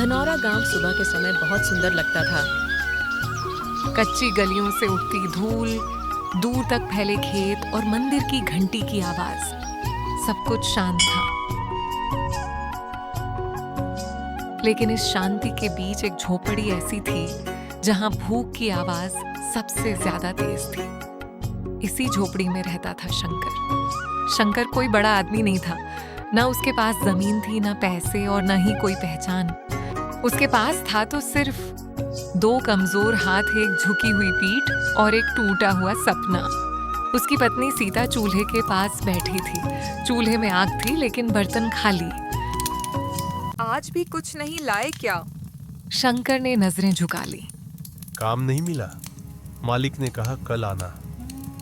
धनौरा गांव सुबह के समय बहुत सुंदर लगता था। कच्ची गलियों से उठती धूल, दूर तक फैले खेत और मंदिर की घंटी की आवाज, सब कुछ शांत था। लेकिन इस शांति के बीच एक झोपड़ी ऐसी थी जहां भूख की आवाज सबसे ज्यादा तेज थी। इसी झोपड़ी में रहता था शंकर। शंकर कोई बड़ा आदमी नहीं था, ना उसके पास जमीन थी, ना पैसे और ना ही कोई पहचान। उसके पास था तो सिर्फ 2 कमजोर हाथ, एक झुकी हुई पीठ और एक टूटा हुआ सपना। उसकी पत्नी सीता चूल्हे के पास बैठी थी। चूल्हे में आग थी लेकिन बर्तन खाली। आज भी कुछ नहीं लाए क्या? शंकर ने नजरें झुका ली। काम नहीं मिला, मालिक ने कहा कल आना।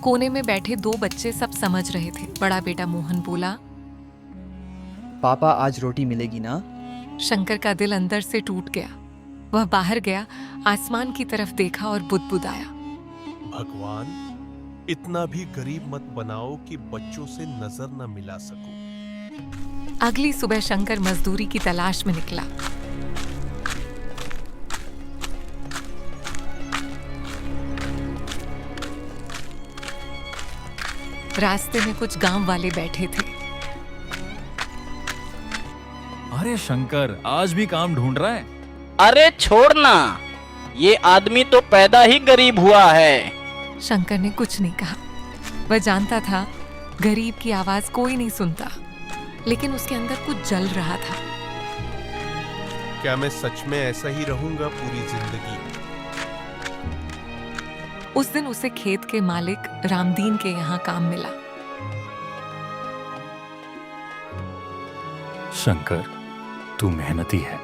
कोने में बैठे 2 बच्चे सब समझ रहे थे। बड़ा बेटा मोहन बोला, पापा आज रोटी मिलेगी ना? शंकर का दिल अंदर से टूट गया। वह बाहर गया, आसमान की तरफ देखा और बुदबुदाया, भगवान, इतना भी गरीब मत बनाओ कि बच्चों से नजर न मिला सकूं। अगली सुबह शंकर मजदूरी की तलाश में निकला। रास्ते में कुछ गांव वाले बैठे थे। अरे शंकर, आज भी काम ढूंढ रहा है? अरे छोड़ना, ये आदमी तो पैदा ही गरीब हुआ है। शंकर ने कुछ नहीं कहा। वह जानता था गरीब की आवाज कोई नहीं सुनता, लेकिन उसके अंदर कुछ जल रहा था। क्या मैं सच में ऐसा ही रहूंगा पूरी जिंदगी? उस दिन उसे खेत के मालिक रामदीन के यहाँ काम मिला। शंकर, तू मेहनती है,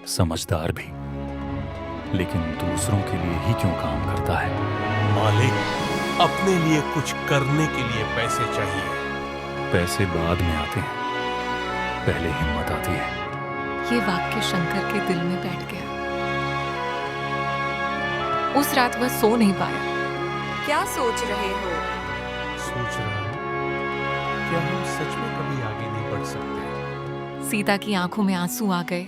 समझदार भी, लेकिन दूसरों के लिए ही क्यों काम करता है? मालिक, अपने लिए कुछ करने के लिए पैसे चाहिए। पैसे बाद में आते हैं, पहले हिम्मत आती है। ये वाक्य शंकर के दिल में बैठ गया। उस रात वह सो नहीं पाया। क्या सोच रहे हो? सोच रहा हूं, क्या हम सच में कभी आगे नहीं बढ़ सकते? सीता की आंखों में आंसू आ गए।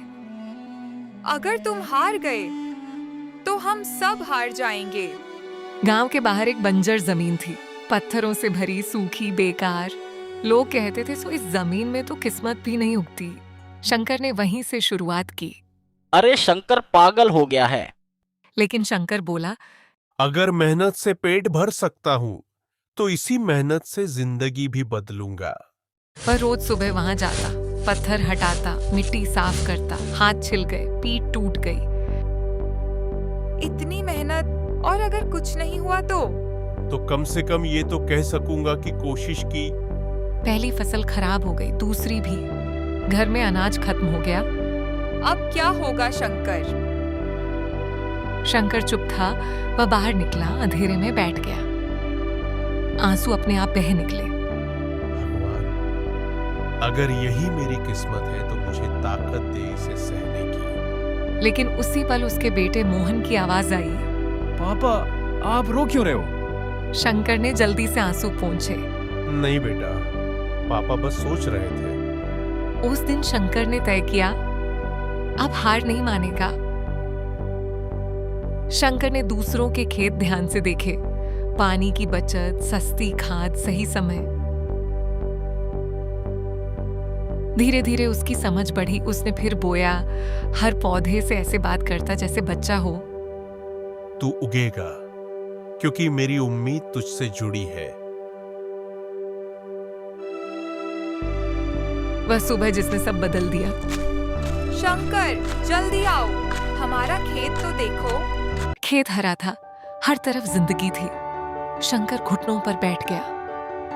अगर तुम हार गए तो हम सब हार जाएंगे। गांव के बाहर एक बंजर जमीन थी, पत्थरों से भरी, सूखी, बेकार। लोग कहते थे सो इस जमीन में तो किस्मत भी नहीं उगती। शंकर ने वहीं से शुरुआत की। अरे शंकर पागल हो गया है। लेकिन शंकर बोला, अगर मेहनत से पेट भर सकता हूं तो इसी मेहनत से जिंदगी भी बदलूंगा। वह रोज सुबह वहां जाता, पत्थर हटाता, मिट्टी साफ करता। हाथ छिल गए, पीठ टूट गई। इतनी मेहनत और अगर कुछ नहीं हुआ तो कम से कम ये तो कह सकूंगा कि कोशिश की। पहली फसल खराब हो गई, दूसरी भी। घर में अनाज खत्म हो गया। अब क्या होगा शंकर? शंकर चुप था। वह बाहर निकला, अंधेरे में बैठ गया। आंसू अपने आप बह निकले। भगवान, अगर यही मेरी किस्मत है तो मुझे ताकत दे इसे सहने की। लेकिन उसी पल उसके बेटे मोहन की आवाज आई। पापा, आप रो क्यों रहे हो? शंकर ने जल्दी से आंसू पोंछे। नहीं बेटा, पापा बस सोच रहे थे। उस दिन शंकर ने तय किया, अब हार नहीं मानेगा। शंकर ने दूसरों के खेत ध्यान से देखे। पानी की बचत, सस्ती खाद, सही समय। धीरे धीरे उसकी समझ बढ़ी। उसने फिर बोया, हर पौधे से ऐसे बात करता जैसे बच्चा हो। तू उगेगा, क्योंकि मेरी उम्मीद तुझसे जुड़ी है। वह सुबह जिसने सब बदल दिया। शंकर जल्दी आओ, हमारा खेत तो देखो। खेत हरा था, हर तरफ जिंदगी थी। शंकर घुटनों पर बैठ गया।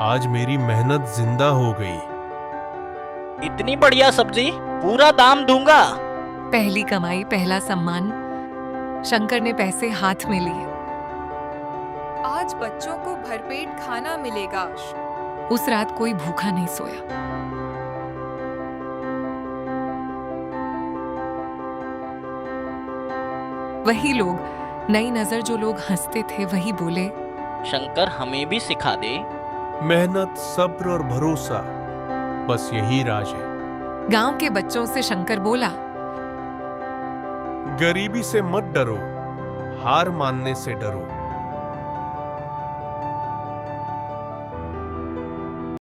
आज मेरी मेहनत जिंदा हो गई। इतनी बढ़िया सब्जी, पूरा दाम दूंगा। पहली कमाई, पहला सम्मान। शंकर ने पैसे हाथ में लिए। आज बच्चों को भरपेट खाना मिलेगा। उस रात कोई भूखा नहीं सोया। वही लोग, नई नजर जो लोग हंसते थे, वही बोले, शंकर हमें भी सिखा दे। मेहनत, सब्र और भरोसा, बस यही राज है। गांव के बच्चों से शंकर बोला, गरीबी से मत डरो, हार मानने से डरो।